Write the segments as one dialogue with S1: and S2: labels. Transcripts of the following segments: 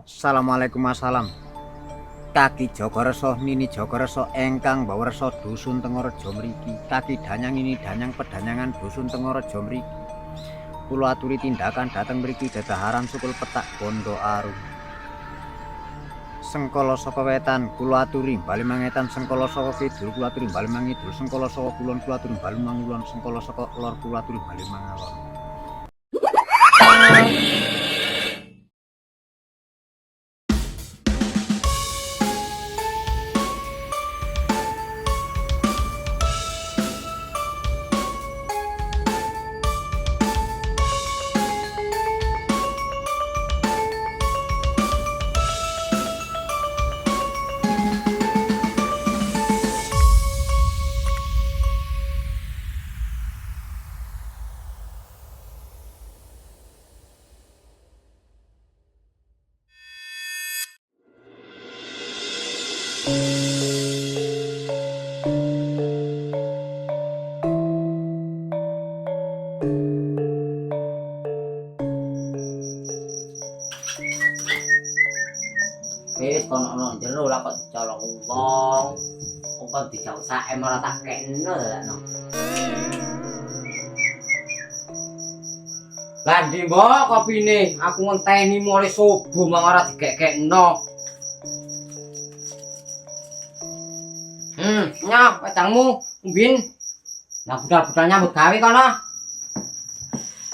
S1: Assalamualaikum assalam. Kaki Jagaresah nini Jagaresah engkang bawersa dusun Tengareja mriki. Kaki danyang ini danyang pedanyangan dusun Tengareja mriki. Kula aturi tindakan dateng mriki dadaharan sukul petak Bondo Arum. Sengkala saka wetan kula aturi bali mangetan, sengkala saka kidul kula aturi bali mangidul, sengkala saka kulon kula aturi bali mangulon, sengkala saka lor kula aturi bali mangalor.
S2: Wis kono ana jero lah kok dicolong wong. Wong kok dijak sae malah tak kekno lakno. Lah ndi mbok kopine? Aku ngenteni mulai subuh mang ora digekekno. Nyok wedangmu umbin. Lah budal-budal nyambut gawe kono.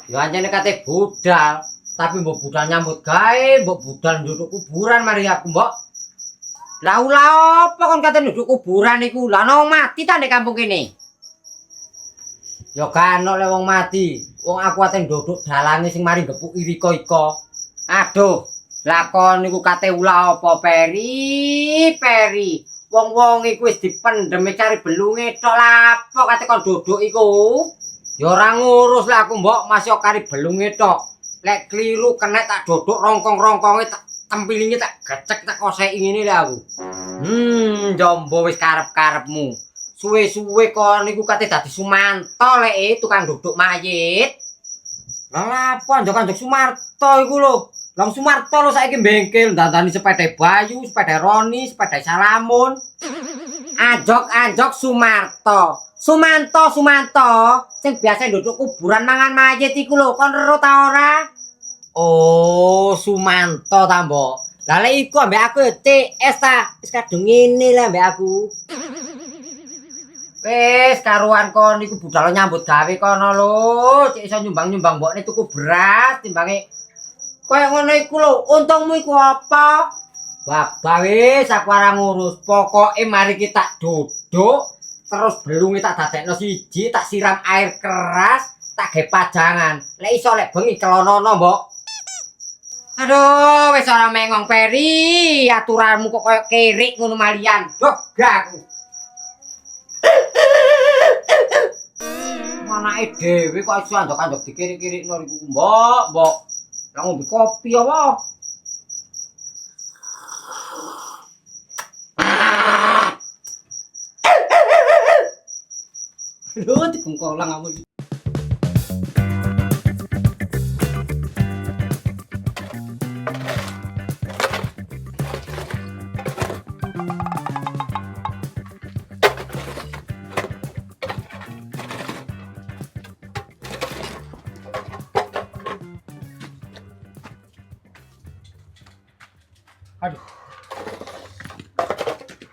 S2: Ya anjene kate budal. Tapi mbok budal nyambut gawe, mbok budal nduduk kuburan mari aku mbok. Lah ula apa kon kate nduduk kuburan iku? Lah ana wong mati ta nek kampung kene. Ya kan oleh wong mati. Wong aku ate nduduk dalange sing mari gepuki iko. Aduh, lakon niku kate ula apa peri. Wong-wong iku wis dipendhem cari belunge tok lapo kate kon nduduk iku. Ya ora ngurus lah aku mbok masih kari belunge tok. Lek kliru kena tak dodok rongkong-rongkonge tak tempilinge tak gecek tak koseki ngene lho aku. Jombo wis karep-karepmu. Suwe-suwe kon niku kate dadi Sumanto lek tukang dodok mayit. Lah apa njok-njok Sumarto iku lho. Lang Sumarto lho saiki bengkel dandani sepeda Bayu, sepeda Roni, sepeda Salamun. Anjok-anjok Sumarto. Sumanto sing biasa nduduk kuburan mangan mayit iku lho, kon ero ta ora? Oh, Sumanto ta, Mbok. Lah lek iku ambek aku ya CS ta, wis kadung ngene lah ambek aku. Wis karuan kon iku budal nyambut gawe kono lho, cek iso nyumbang-nyumbang mbokne tuku beras timbange koyo ngono iku lho. Untungmu iku apa? Babah wis aku ora ngurus, pokoke mari kita duduk terus belunge tak dadekno siji, tak siram air keras, tak ge pajangan. Lek iso lek bengi celonono, Mbok. Aduh, wis ora mengong peri, aturanmu kok koyo kerik ngono malian. Duh, gak aku. Manake dhewe kok iso andok-andok dikirik-kirikno iku, Mbok. Lah ngombe kopi apa? Lho dibengkolang kamu iki.
S3: Aduh.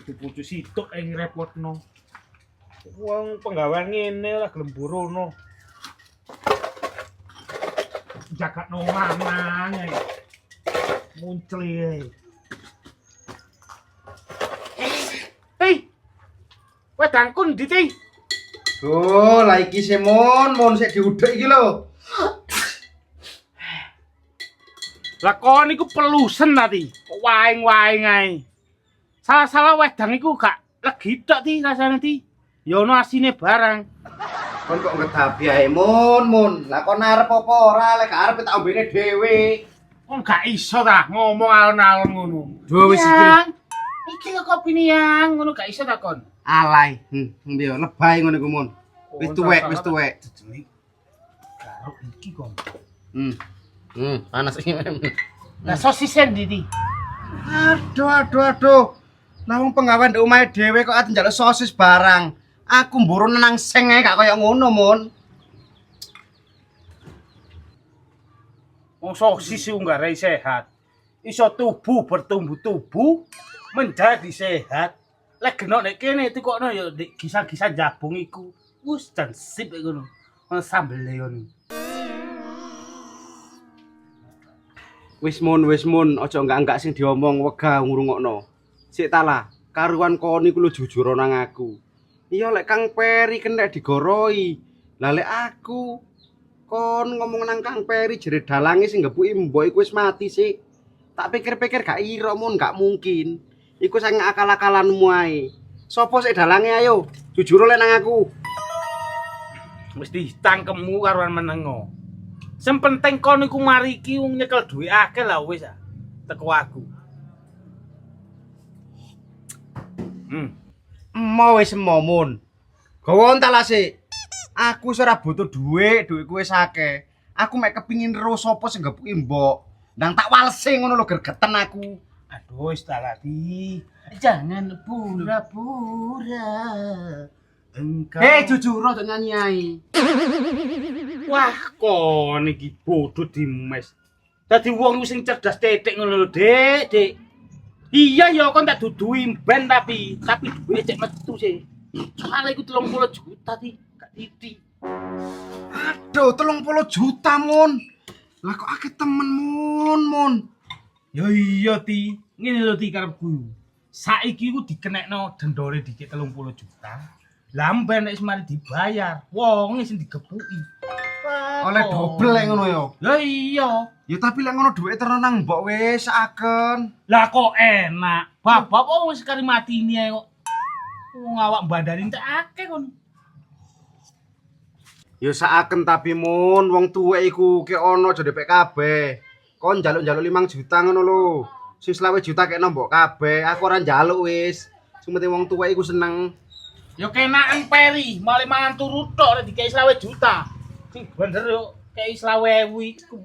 S3: Dipucu situk ngrepotno. Wong penggawean ngene lah gelem burono. Jagatno lanang ae. Muncul ae. Hei. Wedangku ndi ti?
S4: Oh, lah iki mon sik diudhek iki lho.
S3: Lah kon iku pelusen tadi. Waing-waing ae. Salah-salah wedang iku gak legi tok ti rasane ti. Ya ono asine barang.
S4: Kon kok ngedabi ae mon. Lah kon arep apa ora lek gak arep tak ombene dhewe.
S3: Kok gak iso ta ngomong alon-alon ngono.
S4: Duh wis iki.
S3: Iki kok kopine yang ngono gak iso ta kon.
S4: Alay. Piye lebay ngono iku mon. Wis tuwek.
S3: Garuk iki kon.
S4: Panas iki.
S3: Lah sosisen ndi ti?
S4: Aduh. Lah wong penggawean ndek omahe dhewe kok ate njaluk sosis barang. Aku mburu nenang seng ae gak kaya ngono, Mun.
S3: Wong sosis iku nggak sehat. Iso tubuh bertumbuh tubuh menjadi sehat. Lek genok nek kene tukokno ya nek kisah-kisah jabung iku. Wus jan sip ngono. Ono sambel ngono.
S4: Wis Mun, aja enggak sing diomong wegah ngrungokno. Sik ta lah, karuan kon iku lho jujur nang aku. Iya lek Kang Peri kena digoroi. Lah lek aku kon ngomong nang Kang Peri jere dalange sing ngepuki mbok iku wis mati sih. Tak pikir-pikir gak ira Mun, gak mungkin. Iku saking akal-akalanmu ae. Sopo sik dalange ayo? Jujur lek nang aku.
S3: Mesti tangkemmu karuan menengo. Sing penting kon iku mari iki nyekel duwe akeh lah wis ah. Teko aku.
S4: Mau wis Mun. Gawa ental sik. Aku wis ora butuh dhuwitku wis akeh. Aku mek kepingin ro sapa sing ngepuki mbok. Ndang tak walse ngono lho gergeten aku.
S3: Aduh, wis tadi. Jangan pura-pura. Engkau.
S4: Jujur aja nyanyi ae.
S3: Wah, kon iki bodoh dimes. Dadi wong sing cerdas tetek ngono lho, Dik. Iya ya kon tak dudui ben tapi duwe cek metu sih. Soale iku 30 juta ti, gak titik.
S4: Aduh, 30 juta, Mun. Lah kok akeh temen, Mun.
S3: Ya iya ti, ngene lho ti karepku. Saiki ku dikenekno dendore dikit 30 juta. Lah mben nek mari dibayar, wong sing digepuki.
S4: Oleh dobel lek ngono ya.
S3: Ya iya.
S4: Ya tapi lek ngono dhuwit terus nang mbok wis saken.
S3: Lah kok enak. Bapak kok wis kari mati ini ae kok. Wong awak bandani entek akeh kon.
S4: Ya saken tapi Mun, wong tuwek iku ki ono aja depek kabeh. Kon njaluk-njaluk 5 juta ngono lho. Sing 20 juta kekno mbok kabeh. Aku ora njaluk wis. Sing penting wong tuwek iku seneng.
S3: Ya kenaan Peri, malah mangan turu tok nek dikei 20 juta. Sing bener yo kei 20.000 iku.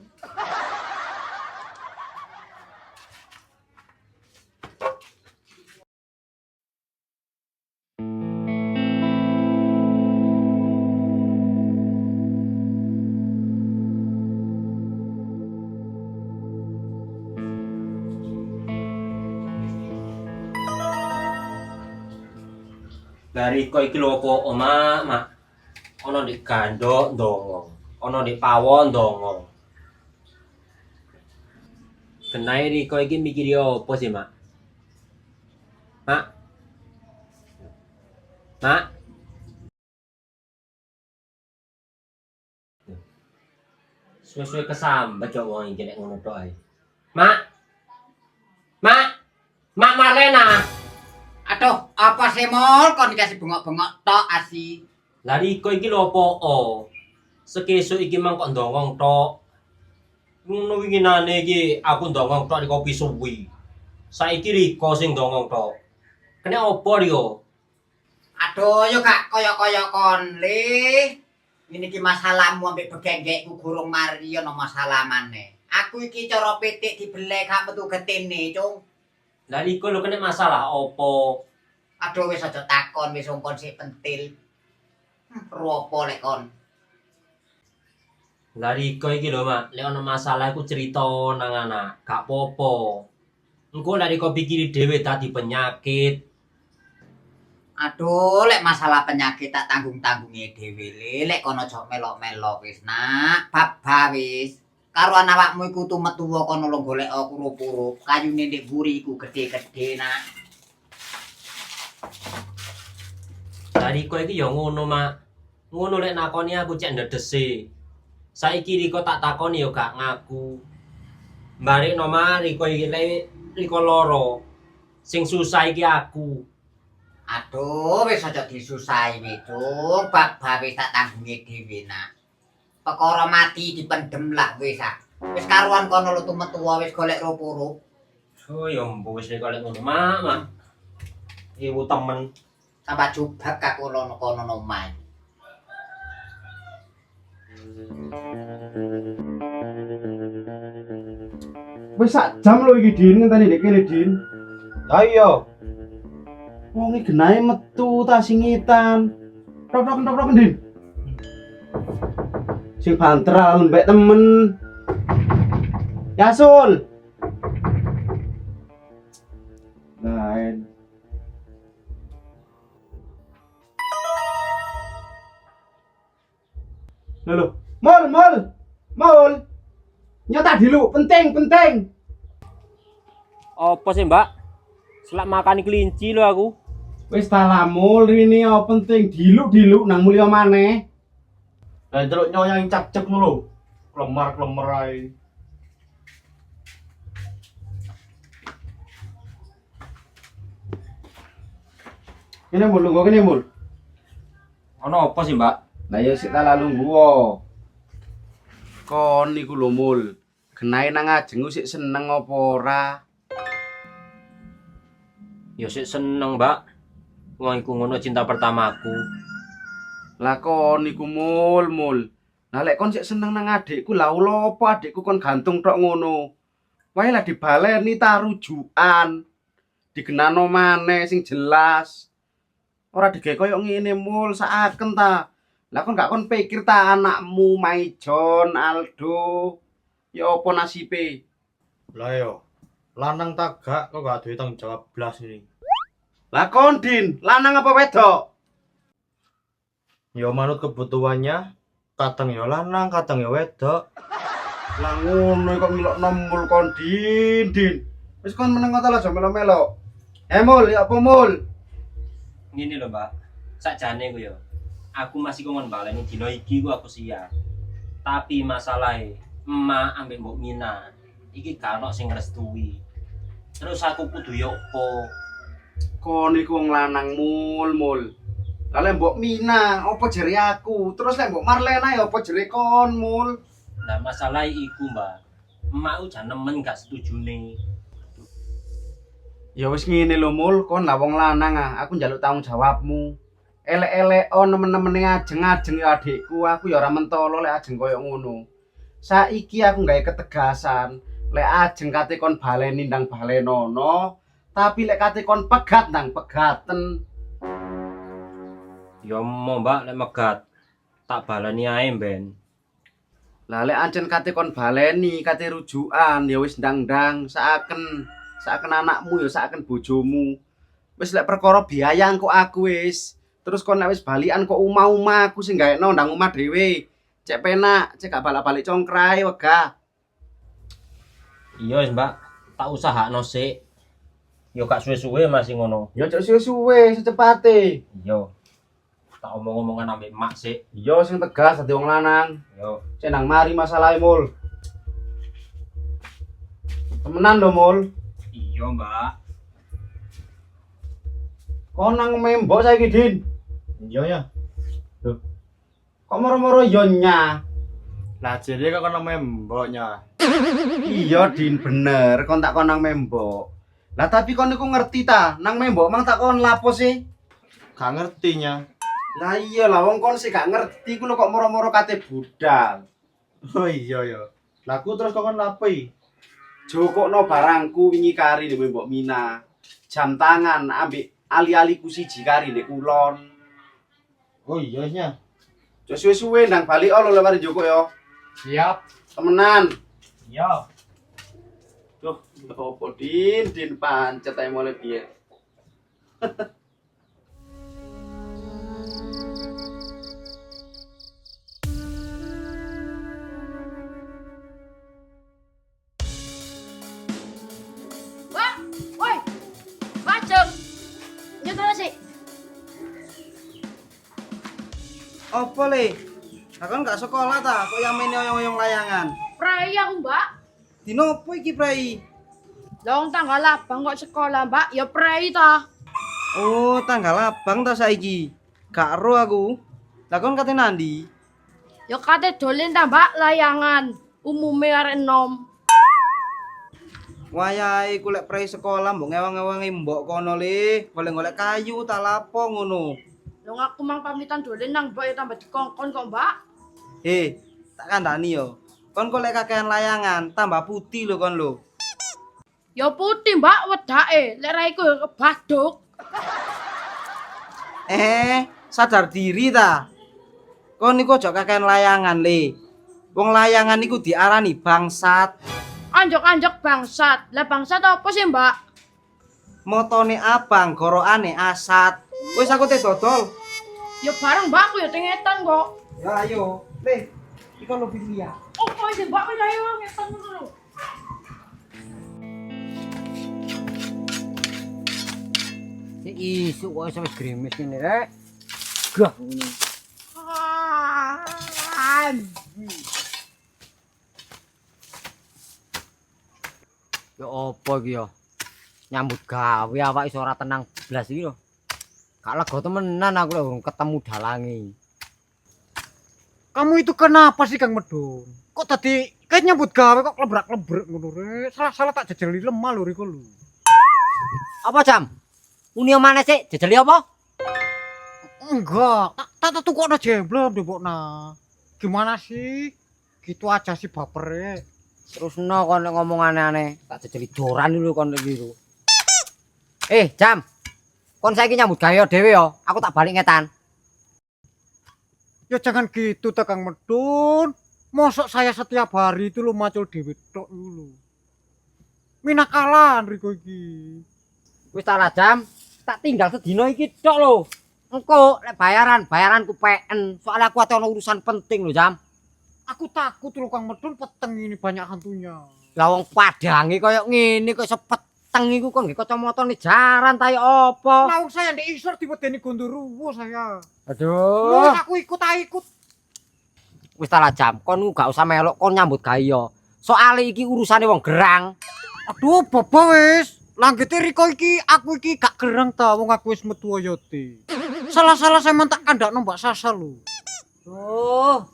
S2: Dari kok iki lho apa Mak. Ana ndek gandok ndonga, ana ndek pawon ndonga. Kenae Riko iki mikiri apa sih, Mak? Mak. Suwe-suwe kesambet kok wong iki nek ngono tok ae. Mak. Mak Marlena.
S1: Aduh, apa sih Mol? Kon dikasih bengok-bengok tok asih.
S2: Lah Riko iki lho apa? Sekesuk iki mang kok ndongong tok. Ngono winginane iki aku ndongong tok di kopi suwi. Saiki Riko sing ndongong tok. Kene apa Riko?
S1: Aduh, yo gak kaya-kaya kon le. Ini ki masalahmu ambek begenggekku gurung mari ono masalah maneh. Aku iki cara pitik dibelek gak metu getene, Cung.
S2: Lah Riko lho kene masalah apa?
S1: Aduh wis aja takon wis wong kon sik pentil. Ro apa lek kon?
S2: Lah Riko iki lho Mak, lek ono masalah iku cerita nang anak, gak apa-apa. Engko lek Riko pikiri dhewe tadi penyakit.
S1: Aduh, lek masalah penyakit tak tanggung-tanggunge dhewe le. Lek kono aja melok-melok wis, Nak. Bab wis. Karo awakmu iku tumetu kono lho golek kurup-kurup. Kayune ndek buri iku gede-gede, Nak.
S2: Lah Riko iki ya ngono Mak. Ngono lek nakoni aku cek ndedese. Saiki Riko tak takoni ya gak ngaku. Mbarikno Mak, Riko iki lek Riko loro. Sing susah iki aku.
S1: Aduh, wis aja disusahi wis, Cung. Bab wis tak tanggunge dhewe, Nak. Perkara mati dipendem lah wis ah. Wis karuan kono lu tumetu wis golek rup-rup.
S2: Oh ya mbok wis golek ngono Mak. Ibu temen
S1: Tambah jubak aku kono omah.
S4: Wis sak jam lho iki Din ngenteni ndek kene Din.
S3: Lah iya.
S4: Wong iki genahe metu ta singitan. Tok Din. Sing banter lembek temen. Yasul. Lain. Lho, Mol. Nyata dulu, penting.
S5: Apa sih mbak? Selak makan kelinci lo aku.
S4: Wis ta lamul rene apa penting diluk nang mulya maneh.
S3: Lah delok nyonya yang cak-cak lho. Klemar-klemer ae.
S4: Kene mul lungguh kene mul.
S5: Ono apa sih mbak?
S4: Lah ya sik ta lungguh. Kon niku lho mul. Genahe nang ajeng sik seneng apa ora?
S5: Ya sik seneng mbak. Wong iku ngono cinta pertamaku.
S4: Lah kon niku mul. Lah lek kon sik seneng nang adikku lah lho apa adikku kon gantung tok ngono. Wae lah dibaleni ta rujukan. Digenano maneh sing jelas. Ora digawe koyo ngene mul saaken ta. Lah kon gak kon pikir ta anakmu Maijon, Aldo. Ya apa nasibe?
S3: Lah yo. Lanang tagak kok gak duwe tanggung jawab blas ini.
S4: Lah kon Din, lanang apa wedok?
S3: Ya manut kebutuhannya. Kadang ya lanang, kadang ya wedok.
S4: Lah ngono kok ngilokno mul kon Din. Wis kon meneng ta aja melo-melo. Mul, ya apa mul?
S5: Ngene lho mbak. Sakjane ku ya. Aku masih kongon baleni dina iki ku aku siap. Tapi masalahe emak ambek mbok Mina iki gak ono sing ngrestui. Terus aku kudu yo opo?
S4: Kon iku wong lanang mul. Lah lek mbok Mina, apa jere aku? Terus lek mbok Marlena ya apa jere kon mul?
S5: Nah masalah iku mbak. Emak jan nemen gak setujune.
S4: Ya wis ngene lho mul, kon lah wong lanang aku njaluk tanggung jawabmu. Elek-elek nemen-nemene ajeng-ajeng ya adikku, aku ya ora mentolo lek ajeng koyo ngono. Saiki aku gawe ketegasan, lek ajeng kate kon baleni ndang balenono, tapi lek kate kon pegat ndang pegaten.
S5: Ya mau mbak lek megat. Tak baleni ae ben.
S4: Lah lek ancen kate kon baleni, kate rujukan ya wis ndang-ndang saaken anakmu ya saaken bojomu. Wis lek perkara biaya engko aku wis. Terus kon nek wis balikan kok omah-omah aku sing gaekno ndang omah dhewe. Cek penak, cek gak balik-balik congkrae wegah.
S5: Iya wis mbak. Tak usahakno sik. Yo gak suwe-suwe masih ngono.
S4: Ya cek suwe-suwe secepate.
S5: Iya. Tak omong-omongan ambek mak sik.
S4: Iya sing tegas dadi wong lanang.
S5: Yo.
S4: Cek nang mari masalahe mul. Temenan lho mul.
S5: Iya mbak.
S4: Kon nang membok saiki Din.
S3: Iya ya.
S4: Kok moro-moro yonya?
S3: Lah jere kok ana mboknya.
S4: Iya Din bener, kon tak kon nang membok. Lah tapi kon niku ngerti ta, nang membok mang tak kon lapo sih?
S3: Gak ngertinya.
S4: Lah iya lah wong kon sih gak ngerti ku lho kok moro-moro kate budal.
S3: Oh iya ya. Lah aku terus kok kon lapi.
S4: Jokokno barangku wingi kari di Mbok Mina. Jam tangan ambek ali-aliku siji kari ndek kulon.
S3: Oh iya nya.
S4: Jo suwe-suwe ndang balik lho lewat Joko yo.
S3: Siap.
S4: Temenan.
S3: Iya.
S4: Duh, opo Din pancet ae mulai piye.
S6: Wah, woi, bacem, nyetel sih.
S7: Apa le? Kakon gak sekolah ta? Kok yang main oyong-oyong layangan?
S6: Prai aku mbak,
S7: Dino apa iki, Prai?
S6: dong tanggal 8 kok sekolah mbak, ya prai ta.
S7: Oh, tanggal abang ta saiki. Gak ero aku. Lah kon kate nandi?
S6: Ya kate dolen ta mbak layangan, umume arek enom.
S7: Wayahe ku lek Prai sekolah mbok ngewang-ewangi mbok kono le, golek-golek kayu ta lapo ngono.
S6: Dong aku mang pamitan dolen nang mbak ya tambah dikongkon kok mbak.
S7: Tak kandhani yo. Kon kok lek kakean layangan, tambah putih lho kon lho.
S6: Ya putih mbak wedake, lek ra iku ya kebaduk.
S7: Sadar diri ta. Kon niku aja kakean layangan le. Wong layangan niku diarani bangsat.
S6: Anjok-anjok bangsat. Lah bangsat apa sih mbak?
S7: Motone abang, gorokane asat. Wis aku teh dodol.
S6: Ya bareng mbak aku ya tengetan kok.
S7: Ya ayo, le. Iku lebih liya.
S6: Apa sih mbak kaya ayo ngetan ngono lho.
S2: Si isu kok sampe grimis ngene rek. Gah ngono. Ya apa iki ya? Nyambut gawe awake iso ora tenang blas iki lho. Gak lega temenan aku lek urung ketemu dalange.
S3: Kamu itu kenapa sih Kang Medun? Kok tadi kayak nyambut gawe kok lebrak-lebrek ngono rek. Salah-salah tak jejeli lemah lho riku lho.
S2: Apa jam? Uni mana sih? Jejeli apa?
S3: Enggak, tak tukokno jemblem debokna. Gimana sih? Gitu aja sih baper.
S2: Terus no kon ngomong aneh-aneh. Tak jejeli joran dulu kon iki lho. Jam. Kon saiki nyambut gawe dhewe ya. Aku tak balik ngetan.
S3: Ya jangan gitu ta Kang Medun. Mosok saya setiap hari itu lo macul dhewe tok dulu. Minakalan riko iki.
S2: Wis tak lah jam. Tak tinggal sedina iki tok lho. Engko lek bayaranku PN. Soalnya aku ate ono urusan penting lho jam.
S3: Aku takut lo Kang Medun peteng ini banyak hantunya.
S2: Lah wong padange koyo ngene kok sepeteng iku kok nggih kacamata nih jaran ta apa?
S3: Lah wong saya ndek isor diwedeni gondoruwo saya.
S2: Aduh.
S3: Aku ikut.
S2: Wis tak lah jam. Kon gak usah melok kon nyambut gawe ya. Soale iki urusane wong gerang.
S3: Aduh, Bapak wis. Langgete riko iki aku iki gak gerang ta wong aku wis metu oyote. Salah-salah saya tak kandakno Mbak Sasa lho.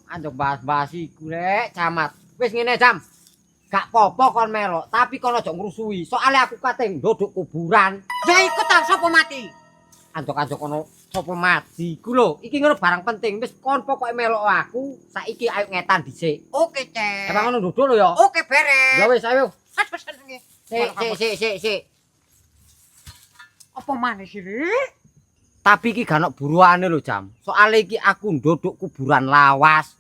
S2: Anjok bahas-bahas iku rek, camat. Wis ngene jam. Gak popo kon melok, tapi kon aja ngrusui. Soale aku kate ndodok kuburan.
S3: Ya iku ta sapa mati?
S2: Anjok-anjok kono sapa mati iku lho. Iki ngono barang penting. Wis kon pokoke melok aku, saiki ayo ngetan dhisik.
S3: Oke, Cek.
S2: Emang ngono ndodok lho ya.
S3: Oke, beres.
S2: Ya wis ayo.
S3: Wis pesen nggih.
S2: Sik.
S3: Apa maneh sih, Rek?
S2: Tapi iki gak ono buruane lho jam. Soale iki aku ndodok kuburan lawas.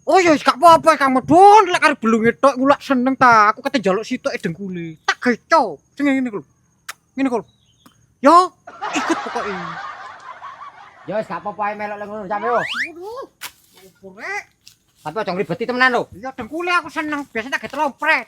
S3: Oh ya wis gak apa-apa Kang Medun, lek arep belunge tok iku lak seneng ta. Aku kate njaluk sitoke dengkule. Tak geco. Sing ngene lho. Ngene kok. Yo, ikut pokoke.
S2: Ya wis gak apa-apa ae melok lek ngono jam yo.
S3: Opo rek?
S2: Tapi aja ngribeti temenan lho.
S3: Ya dengkule aku seneng. Biasanya tak getrompret.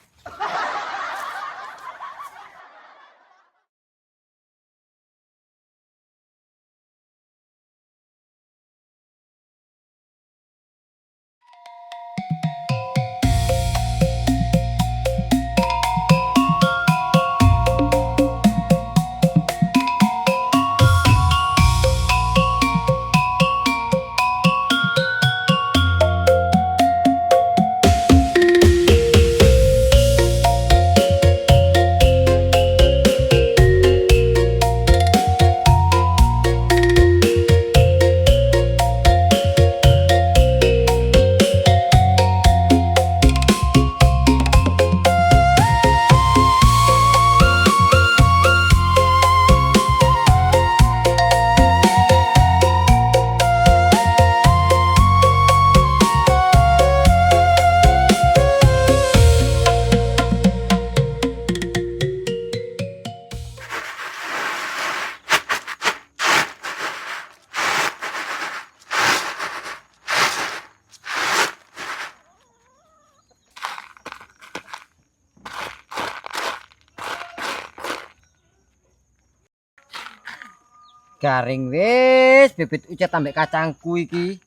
S2: Garing wis bibit ucet ambek kacangku iki.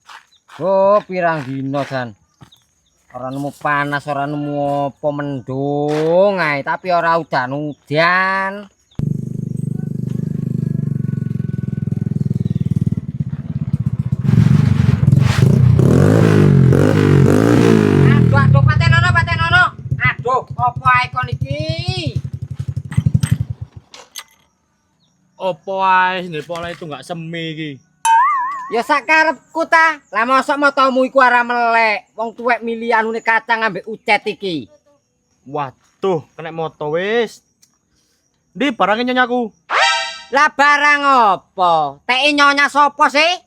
S2: Oh, pirang dino jan. Ora nemu panas, ora nemu apa mendung ae, tapi ora udan-udan. Aduh, patenono. Aduh, apa ae kon iki?
S3: Opo ae nggih pola itu enggak semi iki.
S2: Ya sakarepku ta. Lah mosok motomu iku ora melek. Wong tuwek milianune kacang ambek ucet iki.
S3: Waduh, kena moto wis. Ndi barangnya nyonyaku?
S2: Lah barang apa? Teki nyonya sapa sih?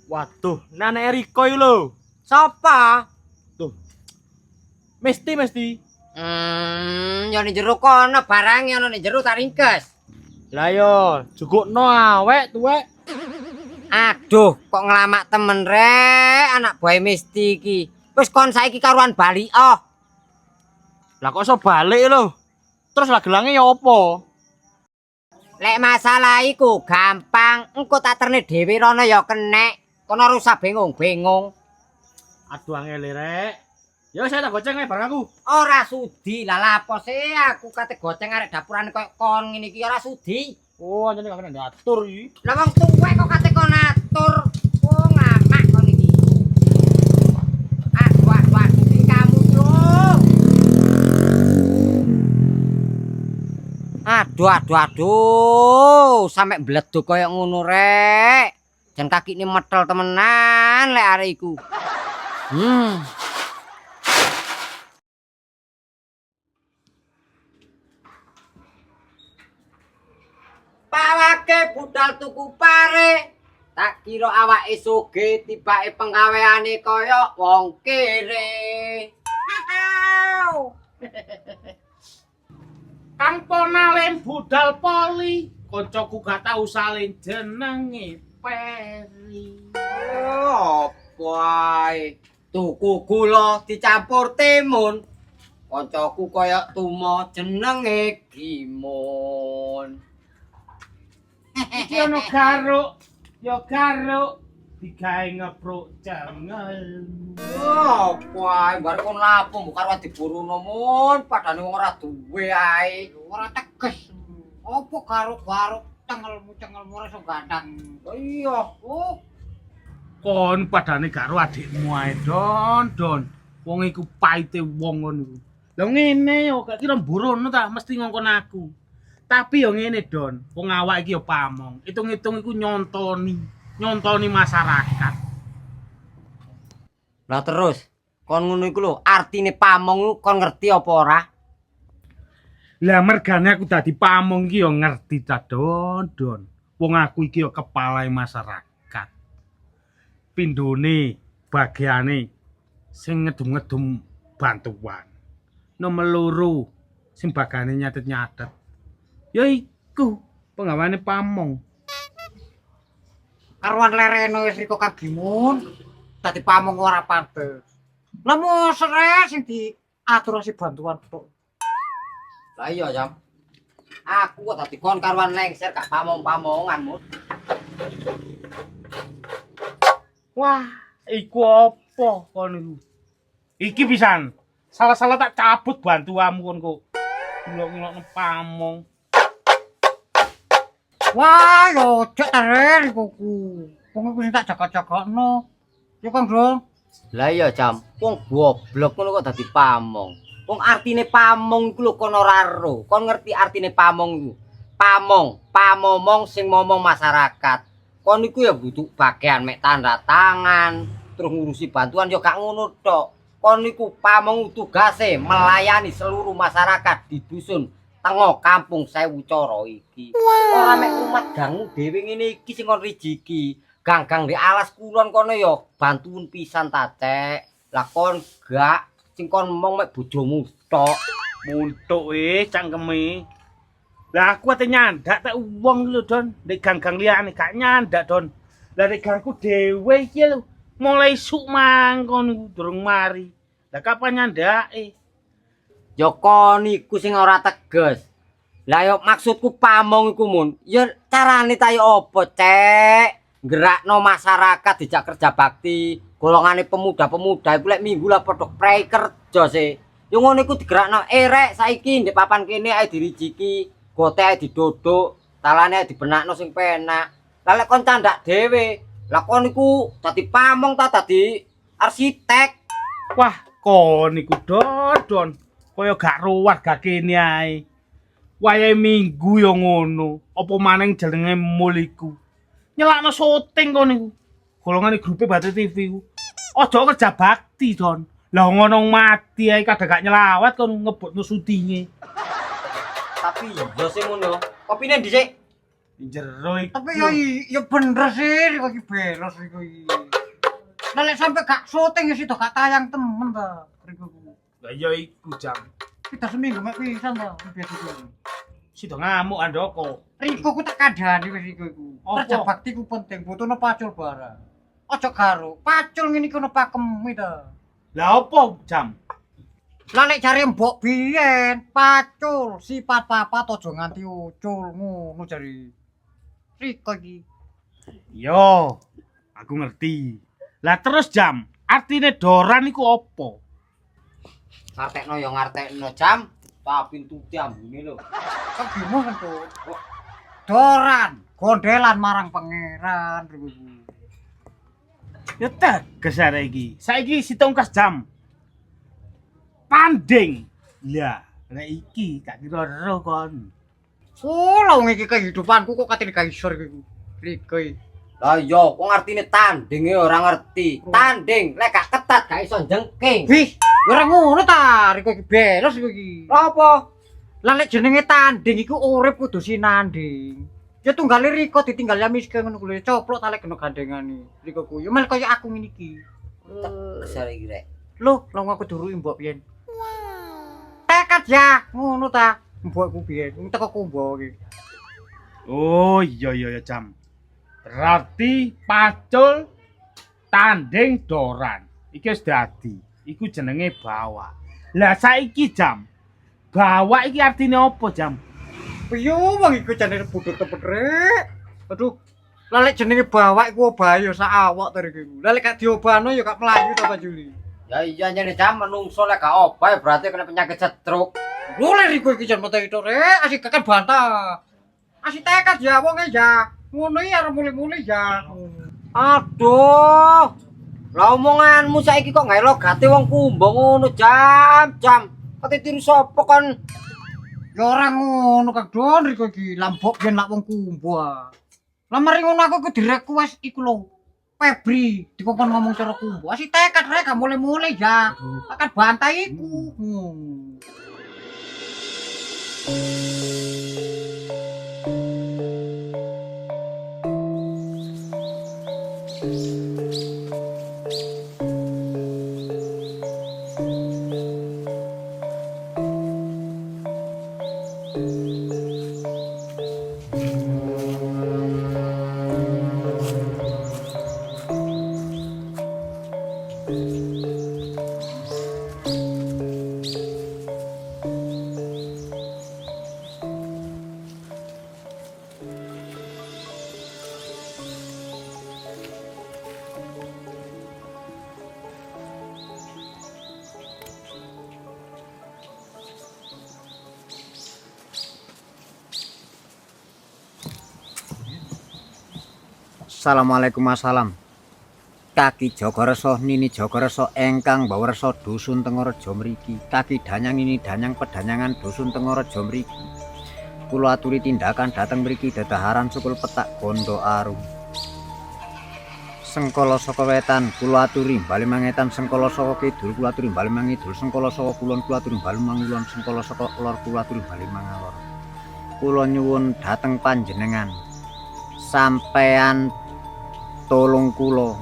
S3: Waduh, nenek Eriko iki lho.
S2: Sapa?
S3: Mesti.
S2: Yo ning jero kono barang ono ning jero tak ringkes.
S3: Lah yo, jugukno awek tuwek.
S2: Aduh, kok ngelamak temen rek anak buah Misti iki. Wis kon saiki karuan bali oh.
S3: Lah kok iso balik lho? Terus lah gelange ya apa?
S2: Lek masalah iku gampang, engko tak terne dhewe rono ya kenek. Kono rusak bingung-bingung.
S3: Aduh angel rek. Ya saya tak goceng ae barang aku.
S2: Ora sudi, lah lapo sih aku kate goceng arek dapuran koyo kon ngene iki ora sudi.
S3: Oh, anjene gak kena diatur iki.
S2: Lah wong tuwek kok kate kon atur. Oh ngamak kon iki. Aduh, iki kamu tuh. Aduh, sampe mbleduk koyo ngono rek. Jan kakine metel temenan lek arek iku. Pawake budal tuku pare. Tak kira awake sugih tibake penggaweane kaya wong kere.
S3: Kang Ponalen budal poli, kancaku gak tau salin jenenge Peri.
S2: Apa ae? Tuku gula dicampur timun. Kancaku kaya tumo jenenge Gimun.
S3: Iki ono garuk, ya garuk digawe ngepruk cengel.
S2: Apa ae bar kon lapo mbok karo diburuno mun padane wong ora duwe ae. Ora teges. Apa garuk-garuk cengelmu ora iso gandang. Iya, oh.
S3: Kon padane karo adikmu ae, Don. Wong iku paite wong ngono iku. Lah ngene yo gak kira mburono ta mesti ngongkon aku. Tapi yo ngene, Don. Wong awak iki yo pamong. Hitung-hitung iku nyontoni masyarakat.
S2: Lah terus kon ngono iku lho, artine pamong kon ngerti apa ora?
S3: Lah mergane aku dadi pamong iki yo ngerti ta, Don. Wong aku iki yo kepala masyarakat. Pindone bagiane sing ngedum-ngedum bantuan. Nomor loro sing bagane nyatet-nyatet. Ya iku penggaweane pamong.
S2: Karuan lereno wis riko kagimun. Dadi pamong ora pantes. Lah mosok sing diaturasi bantuan tok. Lah iya, Jam. Aku kok dadi kon karuan lengser gak pamong-pamongan, Mut.
S3: Wah, iku apa kon iku? Iki pisan. Salah-salah tak cabut bantuanmu kon kok. Ngulok-ngulokno pamong.
S2: Wah, yo cek teren kuku. Wong aku sing tak jaga-jagakno. Ya Kang Dron. Lah iya, Jam. Wong goblok ngono kok dadi pamong. Wong artine pamong iku lho kon ora ero. Kon ngerti artine pamong iku? Pamomong sing momong masyarakat. Kon iku ya butuh bagian mek tanda tangan, terus ngurusi bantuan yo gak ngono tok. Kon niku pamong tugase melayani seluruh masyarakat di dusun tengah kampung Sewu Coro iki. Ora mek rumah gangmu dhewe ngene iki sing kon rijiki. Gang-gang di alas kulon kono yo bantuan pisan ta, Cek. Lah kon gak sing kon mong mek bojomu tok.
S3: Muntuk cangkeme. Lah aku ate nyandak tak wong lho, Don. Nek gang-gang liyane gak nyandak, Don. Lah nek gangku dhewe iki lho, mulai suk mangkon iku durung mari. Lah kapan nyandake?
S2: Ya kon iku sing ora teges. Lah yo maksudku pamong iku mun. Ya carane ta yo apa, Cek? Gerakno masyarakat dijak kerja bakti. Golongane pemuda-pemuda iku lek minggu lah padha prei kerja sih. Yo ngono iku digerakno rek saiki ndek papan kene ae dirijiki, gote ae didodok, talane ae dibenakno sing penak. Lah lek kon candak dhewe, lah kon iku dadi pamong ta dadi arsitek.
S3: Wah, kon iku Don. Kaya gak ruwat gak kene ae. Wayahe minggu yo ngono, apa maning jenenge mul iku. Nyelakno syuting kon niku. Golongane grupe Batu TV ku. Aja kerja bakti, Don. Lah ngono mati ae kadang gak nyelawat kon ngebutno syutinge.
S2: Tapi yo sing ngono. Kopine dhisik.
S3: Jero iku.
S1: Tapi yo bener sih kok iki beres iku iki. Lah lek sampe gak syuting ya sido gak tayang temen ta. Riku.
S3: Lah ya iku jam.
S1: Kita seminggu mek pisan ta biasa iki.
S3: Sido ngamuk andoko.
S1: Riku ku tak kandhani wis iku.
S3: Apa?
S1: Kerja bakti ku penting, butuhno pacul barang. Aja karo pacul ngene iki ono pakeme ta.
S3: Lah opo jam?
S1: Lah nek jare mbok biyen pacul sifat papat aja nganti ucul ngono jare. Riko iki.
S3: Yo, aku ngerti. Lah terus jam, artine doran iku opo?
S2: Ngartekno yo ngartekno jam. Tapi tuti ambune lho.
S1: Kok gimana tuh? Doran, gondelan marang pangeran.
S3: Ya tegas arek iki. Saiki sitongkas jam. Panding. Lah, nek iki gak kira-kira kon.
S1: Oh, lah wong iki kehidupanku kok katene gak iso iki. Riko iki.
S2: Lah iya, kok artine tandinge ora ngerti. Tanding lek gak ketat gak iso jengking.
S1: Wih, ora ngono ta, Riko iki beres iku iki.
S2: Lah apa?
S1: Lah nek jenenge tanding iku urip kudu sinanding. Ya tunggale Riko ditinggal ya miskin ngono kuwi coplok ta lek kena gandengane. Riko ku yo mel kaya aku ngene iki.
S2: Kesel iki rek.
S1: Loh, lah aku durui mbok piyen. Tekad ya, ngono ta. Mbokku piyen, teko kumbo iki.
S3: Oh iya jam. Berarti pacul tanding doran. Iki wis dadi. Iku jenenge bawa. Lah saiki jam. Bawa iki artine opo jam?
S1: Piye wong iku jenenge budut tepet rek. Aduh. Lah lek jenenge bawak iku obahe sak awak to iki. Lah lek gak diobano ya gak mlayu to Pak Juli.
S2: Ya iya nyene jam menungso lek gak obah berarti kena penyakit stroke.
S1: Lho lek Riko iki jan mate itu rek, asik kakek bantah. Asik tekad ya wonge ya. Ngono iki arep mule-mule ya.
S2: Aduh. Lah omonganmu saiki kok gawe logate wong kumbo ngono jam. Kate tiru sapa kon?
S1: Ya ora ngono Kang Don Riko iki lambok yen lak wong kumbo. Lah mari ngono aku direquest iku lho. Febri dikongkon ngomong cara kumbo. Asik tekad rek gak mule-mule ya. Akan bantah iku. Assalamualaikum assalam. Kaki Jogorso nini Jogorso engkang bawerso dusun Tengorejo mriki. Kaki danyang ini danyang pedanyangan dusun Tengorejo mriki. Kula aturi tindakan dateng mriki dedaharan sukul petak Gondo Arum. Sengkala saka wetan kula aturi bali mangetan, sengkala saka kidul kula aturi bali mangidul, sengkala saka kulon kula aturi bali mangulon, sengkala saka lor kula aturi bali mangalor. Kula nyuwun dateng panjenengan sampean tolong kula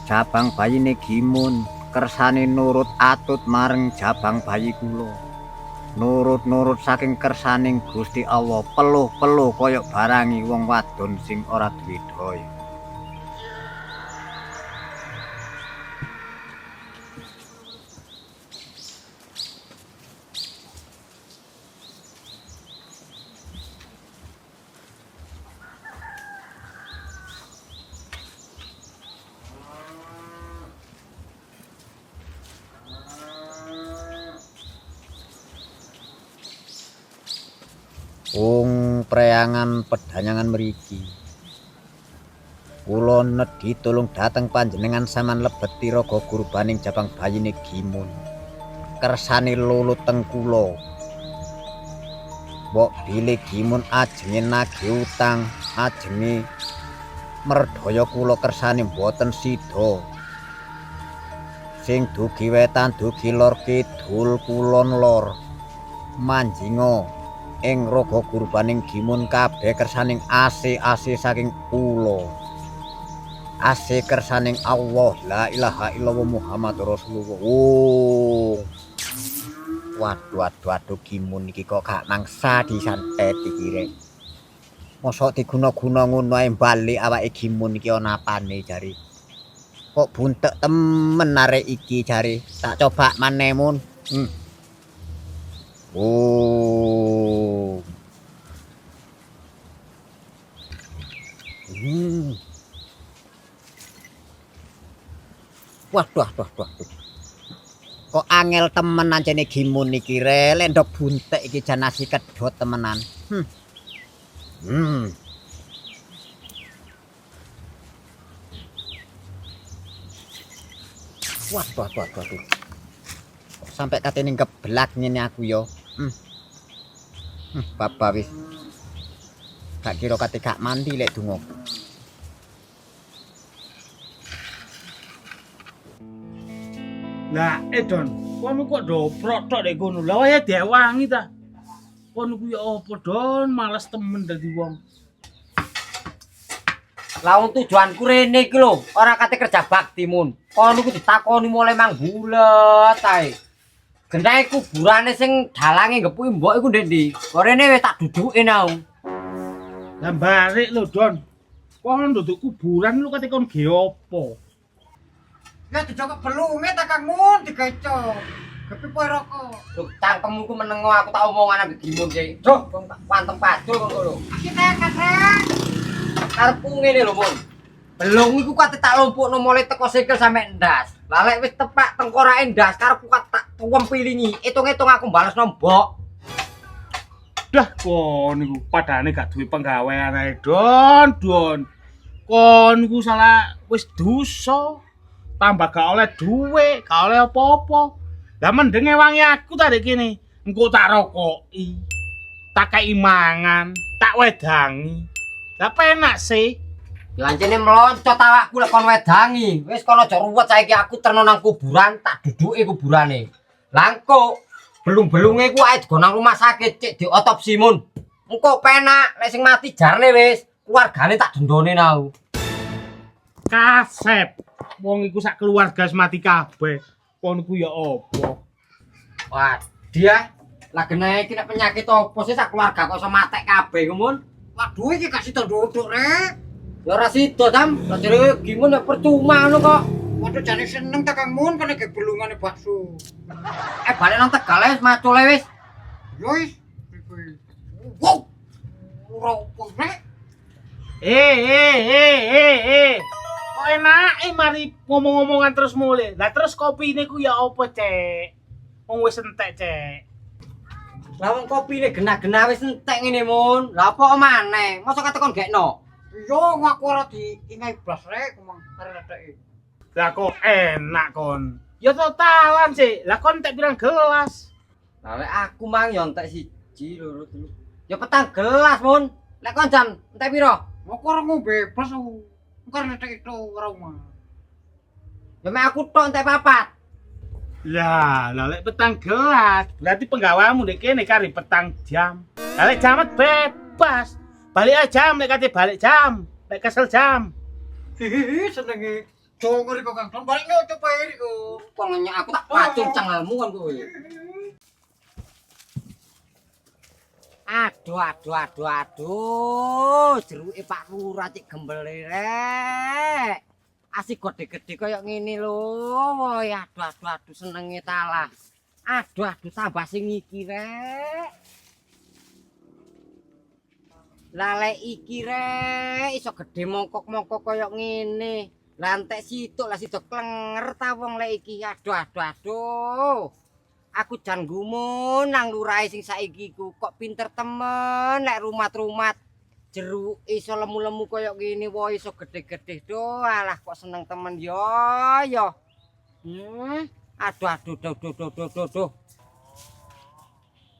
S1: jabang bayine Gimun kersane nurut atut mareng jabang bayi kula, nurut saking kersaning Gusti Allah, peluh kaya barangi wong wadon sing ora duwe daya. Wong preangan pedanyangan mriki. Kula nedhi tulung dateng panjenengan saman lebeti raga kurbaning jabang bayine Gimun. Kersane lulut teng kula. Mbok bilih Gimun ajenge nagih utang, ajenge merdaya kula kersane mboten sida. Sing dugi wetan, dugi lor kidul, kulon lor. Manjinga ing raga kurbaning gimun kabeh kersaning ase saking kula. Ase kersaning Allah, la ilaha illallah Muhammadur Rasulullah. Oh. Waduh gimun iki kok gak mangsa disantet iki rek. Mosok diguna-guna ngono ae bali awake gimun iki ana apane jari. Kok buntek temen arek iki jari. Tak coba maneh mun. Oh. Waduh. Kok angel temen anjene gimun iki re, lendok buntek iki jan nasi kedhot temenan. Waduh. Sampai katene keblak ngene aku yo. Baba wis. Gak kira kate gak mandi lek dongaku.
S3: Lah, Don, kono kok doprok tok nek kono. Lah wae diwangi ta. Kono ku ya apa, Don? Males temen dadi wong.
S2: Lah tujuanku rene iki lho, ora kate kerja bakti mun. Kono ku ditakoni mulai mang bulet ae. Gendahe kuburane sing dalange ngepuki mbok iku ndek ndi? Kok rene wis tak duduke nau.
S3: Lah balik lho, Don. Kono nduduk kuburan lu kate kon ge apa?
S1: Ya dijokok belunge ta Kang Mun digecok. Gepi poe rokok.
S2: Lho, cangkemmu ku menengo aku tak omongan ambek gimun iki. Duh, kok tak pantem padul kok lho.
S1: Kita kadang
S2: Karepku ngene lho, Mun. Belung iku kate tak lumpukno mulai teko sikil sampe ndas. Lah lek wis tepak tengkorake ndas karepku tak tuwem pilingi. Hitung-hitung aku balesno mbok.
S3: Dah kon niku padane gak duwe penggawean ae, Don. Kon niku salah wis dosa. Tambah gak oleh duwe, gak oleh apa-apa. Lah mendenge wangi aku ta dek kene. Engko tak rokoki. Tak kei mangan, tak wedangi. Lah penak sih.
S2: Lancene mloncot awakku lek kon wedangi. Wis kono aja ruwet saiki aku terno nang kuburan tak duduke kuburane. Lah engko belung-belunge ku ae digo nang rumah sakit cek diotopsi mun. Engko penak lek sing mati jarne wis keluargane tak dendone nau.
S3: Kasep. Wong iku sak keluarga mati kabeh. Kon ku ya apa?
S2: Wah, dia lah kena iki nek penyakit apa sih sak keluarga kok iso matek kabeh mun.
S1: waduh iki gak sida duduk rek.
S2: Ya ora sida, Sam. Lah jare gimun ya percuma ngono kok.
S1: Waduh jane seneng ta Kang Mun kene ge belungane bakso.
S2: Balik nang Tegal wis macule wis.
S1: Yo wis. Wow. Ora opo rek.
S3: Kok enake mari ngomong-ngomongan terus mulai. Lah terus kopine ku ya apa, Cek? Wong wis entek, Cek.
S2: Lah wong kopine genah-genah wis entek ngene mun. Lah apa maneh? Mosok kate kon gekno?
S1: Yo ngaku ora diingai blas rek ngomong kare ledeke.
S3: Lah kok enak kon. Ya totalan sih. Lah kon entek pirang gelas?
S2: Lah lek aku mang yo entek 1, 2, 3. Ya petang gelas mun. Lek kon jan entek piro?
S1: Kok ora ngombe blas aku. Kare ledeke itu ora omah.
S2: Ya mek aku tok entek 4.
S3: Lah lek petang gelas, berarti penggawamu ndek kene kari petang jam. Lah lek jamet bebas. Balik aja jam, lek kate balik jam. Lek kesel jam.
S1: Hihi senenge. Jongo riko Kang Don balik yo coba riko.
S2: Kon nanya aku tak pacul cengelmu kon kowe. Aduh. Jeruke Pak Lurah cik gembele rek. Asik gede-gede kaya ngene lho. Woy, aduh senenge talah. Aduh tambah sing iki rek. Lah lek iki rek iso gede mongkok-mongkok kaya ngene. Lah entek situk lah sida klenger ta wong lek iki. Aduh. Aku jan gumun nang lurahe sing saiki ku kok pinter temen lek rumat-rumat jeruk iso lemu-lemu kaya gini woy iso gede-gede doh alah kok seneng temen yo.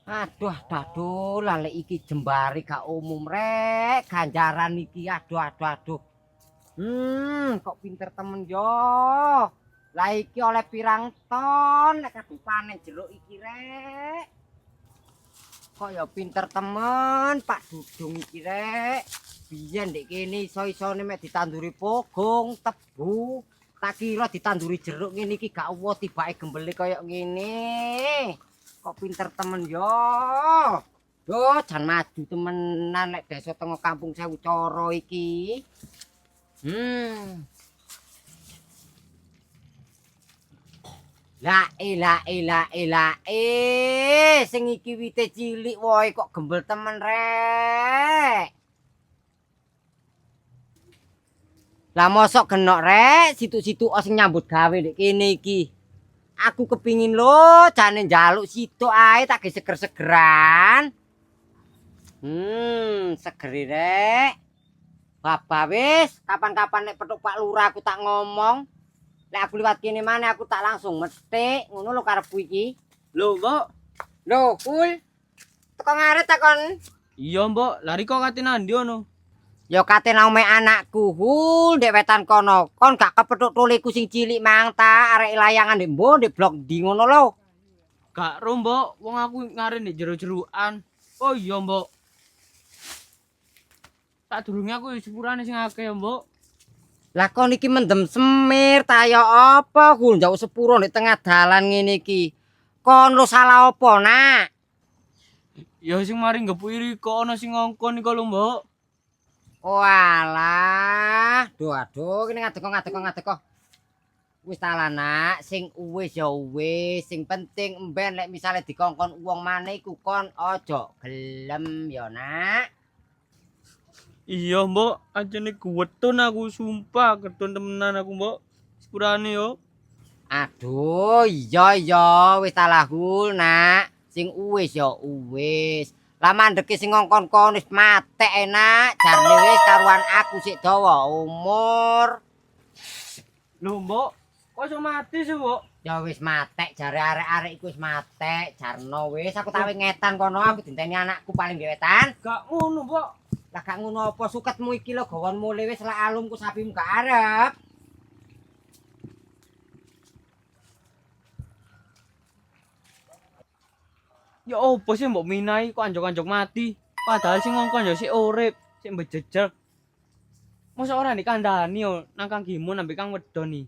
S2: Aduh. Aduh lale iki jembare gak umum rek ganjaran iki aduh. Kok pinter temen yo. Lah iki oleh pirang ton lek kadupane jeruk iki rek. Kaya pinter temen Pak Dudung iki rek. Biyen ndek kene iso-isone mek ditanduri pogong, tebu. Tak kira ditanduri jeruk ngene iki gak uwo tibake gembele kaya ngene. Kok pinter temen yo. Yo jan maju temenan nek desa tengah kampung Sewu Coro iki. La sing iki wite cilik woe kok gembel temen rek. Lah mosok genok rek, situ-situ sing nyambut gawe ndek kene iki. Aku kepingin lho jane njaluk situk ae tak ge seger-segeran. Segeri rek. Baba wis, kapan-kapan nek petuk Pak Lurah aku tak ngomong. Lek aku liwat kene maneh aku tak langsung metik, ngono lho karepku iki.
S7: Lho, Mbok.
S2: Lho, Kul. Teko ngaret takon.
S7: Iya, Mbok. Lari kok kate nandi ono?
S2: Ya kate nang mek anakku, Hul, ndek wetan kono. Kon gak kepethuk tuliku sing cilik mang ta, arek layangan ndek mbo ndek blok ndi ngono lho.
S7: Gak ro, Mbok. Wong aku ngaren ndek jero-jerukan. Oh iya, Mbok. Tak durunge aku sepurane sing akeh ya, Mbok.
S2: Lah kon iki mendem semir ta ya apa, Hul, njauh sepuro ndek tengah dalan ngene iki. Kon lu salah apa, Nak?
S7: Ya sing mari ngepuiri kok ana sing ngongkon iku lho, Mbok.
S2: Walah, aduh, kene ngadeko. Wis ta lah, Nak, sing wis ya wis, sing penting emben lek misale dikongkon wong maneh iku kon aja gelem ya, Nak.
S7: Iya, Mbok. Ajene kuwetun aku sumpah, ketun temenan aku, Mbok. Sepurane yo.
S2: Aduh, iya, wis ta lah, Hul, Nak. Sing wis ya wis. Lah mandeke sing ngongkon kon wis matek enak, jarne wis karuan aku sik dawa umur.
S7: Lho, Mbok. Kok iso mati sih, Mbok?
S2: Ya wis matek jare arek-arek iku wis matek, jarno wis aku tak ngetan kono aku dinteni anakku paling wetan.
S7: Gak ngono, Mbok.
S2: Lah gak ngono apa suketmu iki lho gawon mule wis lak alumku sapimu gak arep.
S7: Ya opo sih mbok minahi kok anjok-anjok mati. Padahal sing ngongkon ya sik urip, sik mbejejeg. Mosok ora dikandani yo nang Kang Gimun ambek Kang Wedon iki.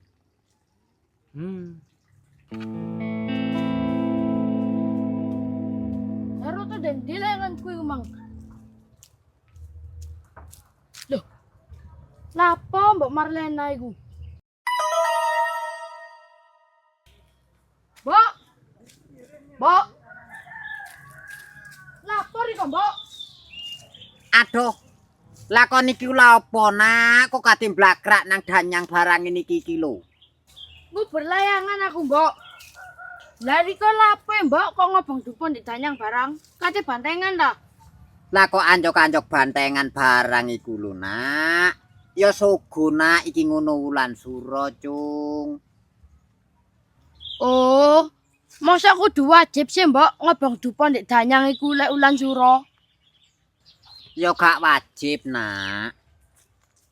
S6: Baru tuh dan dilengan kuwi mang. Loh. Lapo Mbok Marlena iku? Mbok. Mbok. Lapor iki, Mbok.
S2: Aduh. Lah kon iki lha apa, Nak? Kok kate blakrak nang danyang barang iki lho.
S6: Ku berlayangan aku, Mbok. Lah riko lapo Mbok kok ngobong dupun di danyang barang? Kate bantengan ta?
S2: Lah kok anjok-anjok bantengan barang iku lho, Nak. Ya suguna iki ngono wulan sura, Cung.
S6: Oh, masa kudu wajib sih Mbok ngobong dupun di danyang iku lek ulan sura?
S2: Ya gak wajib, Nak.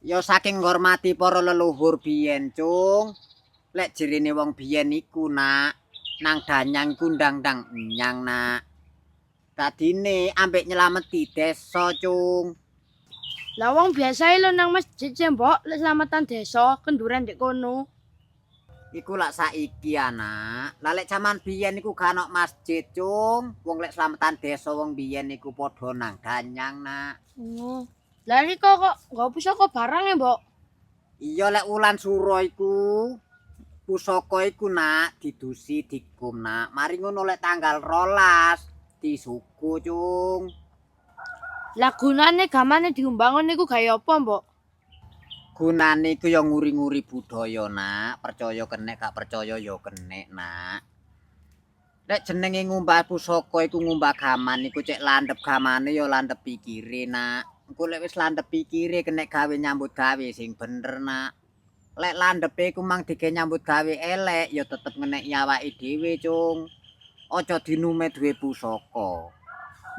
S2: Ya saking ngormati para leluhur biyen, Cung. Lek jerene wong biyen iku, Nak, nang danyang iku ndang-ndang nyang, Nak. Dadine ambek nyelameti desa, Cung.
S6: Lah wong biasa lho nang masjid sih Mbok lek selamatan desa kenduren ndek kono.
S2: Iku lak saiki, Anak. Lah lek jaman biyen iku gak ono masjid, Cung. Wong lek selamatan desa wong biyen iku padha nang danyang, Nak.
S6: Oh. Lah riko kok nggo pusaka barang ya, Mbok?
S2: Iya lek wulan sura iku pusaka iku, Nak, didusi dikum, Nak. Mari ngono lek tanggal 12 disuku, Cung.
S6: Lah gunane gamane diumbangun niku gawe apa, Mbok?
S2: Gunane iku ya nguri-nguri budaya, Nak. Percaya kenek gak percaya ya kenek, Nak. Lek jenenge ngumbah pusaka iku ngumbah gaman iku cek landhep gamane ya landhep pikire, Nak. Engko lek wis landhep pikire kenek gawe nyambut gawe sing bener, Nak. Lek landhepe iku mang dige nyambut gawe elek ya tetep ngeneki awake dhewe, Cung. Aja dinume duwe pusaka.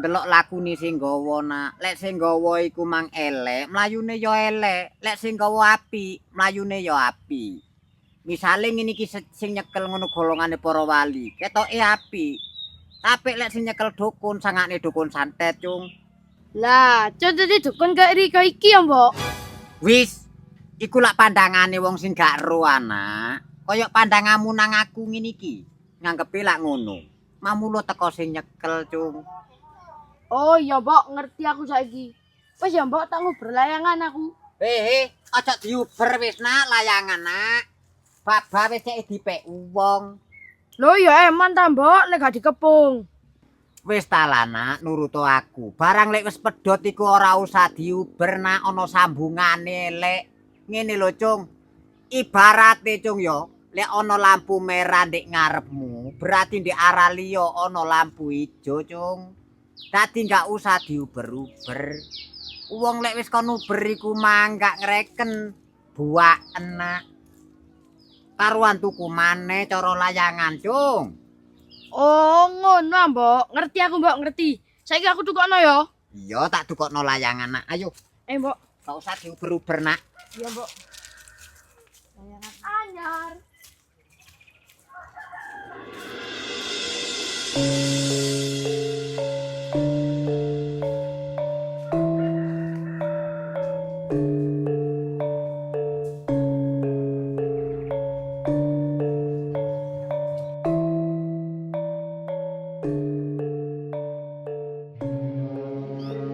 S2: Delok lakune sing nggawa, Nak. Lek sing nggawa iku mang elek, mlayune ya elek. Lek sing nggawa apik, mlayune ya apik. Misale ngene iki sing nyekel ngono golongane para wali, ketoke apik.
S1: Tapi lek sing nyekel dukun sangane dukun santet, Cung.
S6: Lah, contohnya dukun kayak Riko iki ya, Mbok.
S1: Wis, iku lak pandangane wong sing gak ero anak. Kaya pandanganmu nang aku ngene iki. Nganggepe lak ngono. Mamulo teko sing nyekel, Cung.
S6: Oh iya, Mbok, ngerti aku saiki. Wis ya, Mbok, tak nguber layangan aku.
S1: Aja diuber wis nak layangan nak. Baba wis cek dipek wong.
S6: Lho ya eman ta, Mbok, lek gak dikepung.
S1: Wis talana nuruto aku. Barang lek wis pedhot iku ora usah diuber nak ana sambungane lek. Ngene lho, Cung. Ibarate, Cung ya, lek ana lampu merah ndek ngarepmu, berarti ndek arah liya ana lampu ijo, Cung. Dadi gak usah diuber-uber. Wong lek wis kon uber iku mangga ngreken buak enak. Karuan tuku maneh cara layangan, Cung.
S6: Oh, ngono, Mbok. Ngerti aku, Mbok, ngerti. Saiki aku tukokno ya.
S1: Iya, tak tukokno layangan nak. Ayo,
S6: Mbok.
S1: gak usah diuber-uber nak.
S6: Iya, Mbok. Layangan anyar.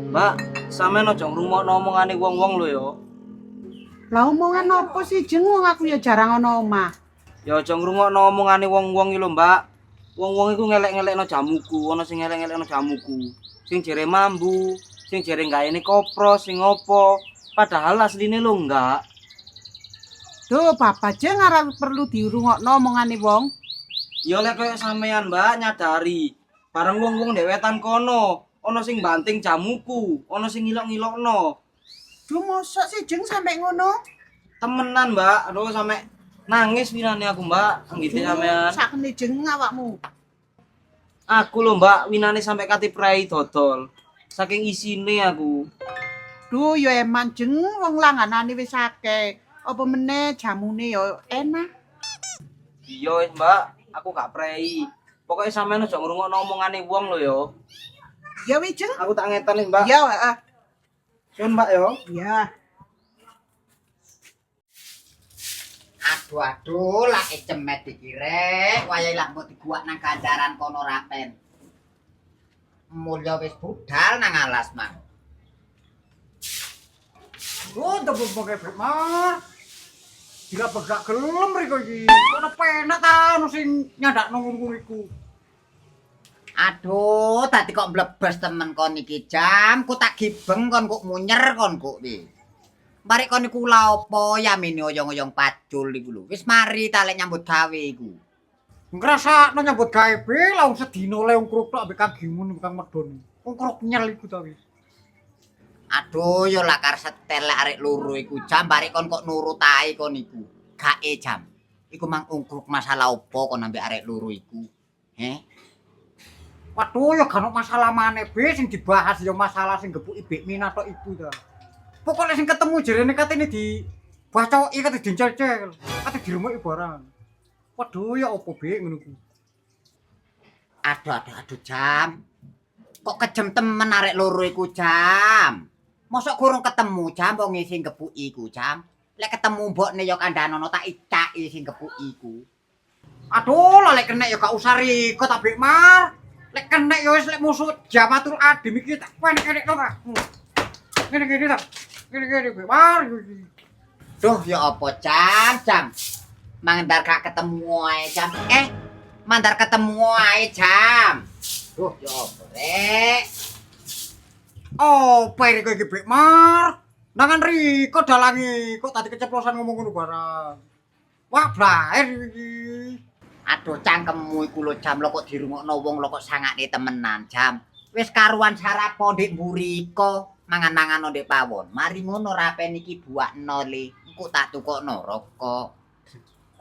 S7: Mbak, sampean aja ngrungokno omongane wong-wong lho ya.
S8: Lah omongan apa sih Jeng wong aku ya jarang ana omah.
S7: Ya aja ngrungokno omongane wong-wong iki lho, Mbak. Wong-wong iku ngelek-ngelekno jamuku, ana sing ngelek-ngelekno jamuku. Sing jere mambu, sing jere gaene kopros, sing opo. Padahal asline lho enggak.
S8: Duh, Bapak Jeng ora perlu dirungokno omongane wong.
S7: Ya lek koyo sampean, Mbak, nyadari. Bareng wong-wong ndek wetan kono, ana sing banting jamuku, ana sing ngilok-ngilokno.
S8: Duh, mosok sih Jeng sampe ngono?
S7: Temenan, Mbak. Aduh sampe nangis winane aku, Mbak. Anggite sampean.
S8: Sakne Jeng awakmu.
S7: Aku lho, Mbak, winane sampe kate prei dodol. Saking isine aku.
S8: Duh, ya eman Jeng wong langanane wis akeh. Apa meneh jamune ya enak.
S7: Iya wis, Mbak. Aku gak prei. Pokoknya sampean aja ngrungokno omongane wong lho ya.
S8: Ya wis Jeng.
S7: Aku tak ngeten wis, Mbak.
S8: Ya, heeh.
S7: Sun, Mbak ya.
S8: Ya.
S1: Aduh, lak cemet iki rek. Wayahe lak mbok diguak nang ganjaran kono rapen. Mulya wis budal nang alas, Mang.
S3: Oh, tebuk pakai Mar. Tidak begak gelem riko iki. Kono penak ta ono sing nyandakno ngono iku.
S1: Aduh, tadi kok mlebes temen kon iki jam. Ku tak gibeng kon kok munyer kon kok wi. Mari kon iku la opo yamene oyong-oyong pacul iku lho. Wis mari ta lek nyambut gawe iku.
S3: Ngrasakno nyambut gawe be laung sedina le wong krupuk ambek Kang Gimun Kang Medon. Wong krop nyel iku ta wis.
S1: Aduh, yo lakar setel lek arek loro iku jam bari kon kok nurut ae kon iku. Gae jam. Iku mang ungkruk masalah opo kon ambek arek loro iku.
S3: Waduh, ya gak ono masalah maneh be sing dibahas ya masalah sing gepuki Bik Mina tok iku ta. Pokoknya sing ketemu jerene katene di bacoki kate dincel-cel. Kate diremuki barang. Waduh, ya opo be ngono ku.
S1: Aduh jam. Kok kejem temen arek loro iku jam. Mosok kurang ketemu jam wong sing gepuki iku jam. Lek ketemu mbokne ya kandhanono tak icaki sing gepuki iku.
S3: Aduh, lah lek kena ya gak usah riko ta Bik Mar. Lek kena ya wis lek musuh Jamatul Adim iki tak penek-penek to ta. Gini ta. Gini Bik Mar.
S1: Duh ya apa jam. Mandar gak ketemu ae jam. Mandar ketemu ae jam. Duh ya apa rek.
S3: Oh, periko iki Bik Mar. Nangan riko dalangi kok tadi keceplosan ngomong ngono barang. Wah, blaer iki.
S1: Aduh cangkemmu iku lho jam lo kok dirungokno wong lo kok sangane temenan jam. Wis karuan sarapo ndek mburiko, mangan-mangan ndek pawon. Mari ngono rapen iki buakno le. Engko tak tukokno rokok.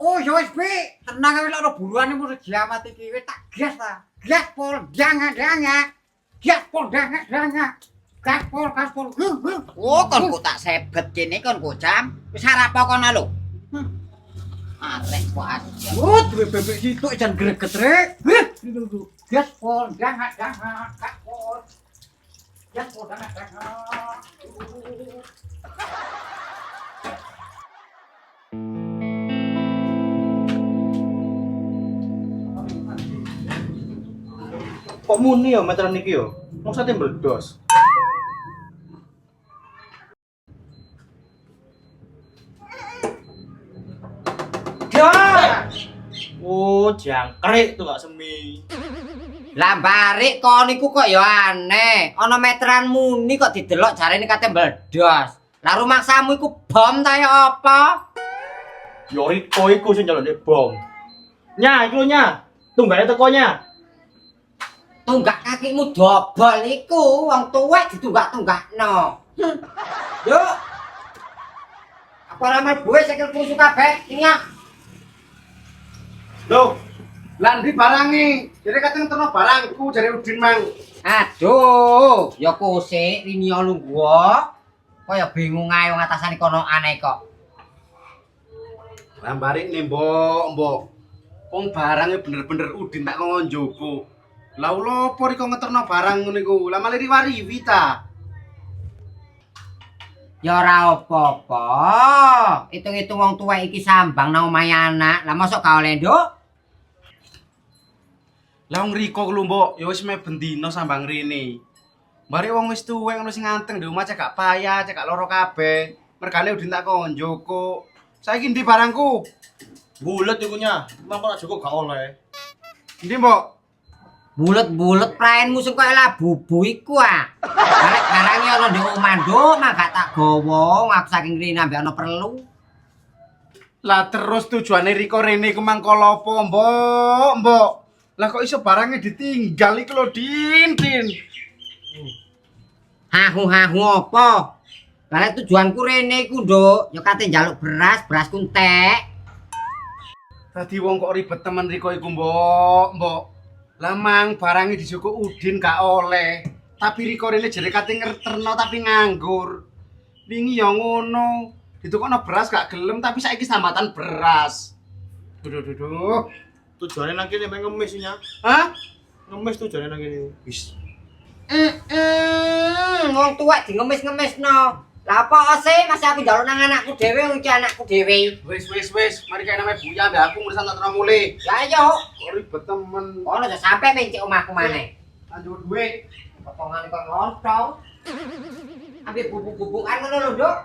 S3: Oh, ya wis Bik. Tenang ae lek ono buruane musuh Jamat iki wis tak gas ta. Gas pol danga. Gas pol danga. Gaspol.
S1: Oh, kon kok tak sebet kene kon kok jam. Wis sarapo kono lho. Arek kok aja.
S3: Oh, duwe bebek situk jan greget rek.
S2: Gaspol, jangan, gaspol. Gaspol, jangan.
S4: Kok muni ya meteran iki yo? Wong sate mbledos. Oh, jangkrik tuh gak semi.
S2: Lah barik kon niku kok ya aneh. Ana meteran muni kok didelok jarene kate mbledos. Lah rumahsamu iku bom ta ya apa?
S4: Yo Riko iku sing nyalone bom. Nya, iku lho nya. Tunggale tekonya.
S2: Tunggak kakimu dobol iku, wong tuwek ditunggak-tunggakno. Yuk. Apa ramal gue sikil kusu kabeh, ingat.
S4: Loh, landi barangi. Jadi katanya terno barangku dari Udin mang.
S2: Aduh, ya kusik rini lu gua. Kaya bingung ae wong atasane kono aneh kok.
S4: Lambari nih mbok. Wong barangnya bener-bener Udin tak ngomong Joko. Lah lopo riko ngeterno barang ngono iku. Lah malah riwari ta.
S2: Ya ora apa-apa. Hitung-hitung wong tuwek iki sambang nang omahe anak. Lah mosok gak oleh, Nduk?
S4: Lah wong Riko ku lho mbok, ya wis me bendino sambang rene. Mari wong wis tuwek ngono sing nganteng di omah cek gak payah, cek gak loro kabeh. Mergane Udin tak kon Joko. Saiki ndi barangku? Bulet iku nya. Mangko tak Joko gak oleh. Ndi mbok?
S2: Bulet-bulet praenmu sing koyo labubu iku ah. Arek barange ana ndek omah, Nduk, mah gak tak gawa, aku saking rene ambek ana perlu.
S4: Lah terus tujuane Riko rene ku mangko lopo, mbok? Lah kok iso barangnya ditinggal iku lho, Din.
S2: Hahu-hahu apa? Lah tujuanku rene iku, Nduk, ya kate njaluk beras ku entek.
S4: Tadi wong kok ribet temen Riko iku, mbok. Lamang barangnya di Joko Udin gak oleh. Tapi Riko rene jere kate ngerterno tapi nganggur. Wingi ya ngono. Ditukokno beras gak gelem tapi saiki sambatan beras. Duh.
S3: Tujuane nang kene meng ngemis nya.
S4: Hah?
S3: Ngemis tujuane nang kene. Wis.
S2: Wong tuwek di ngemis-ngemisno. Lah apa sih masih aku njaluk nang anakku dhewe iki anakku dhewe.
S4: Wis. Mari kae namanya Buya mbak aku ngurusan tak terang mulai.
S2: Lah yo,
S4: Kok ribet temen.
S2: ono aja sampe mencik omahku maneh.
S4: Lanjut duit.
S2: Potongan kok lontong. Ambil bubuk-bubukan ngono lho, Nduk.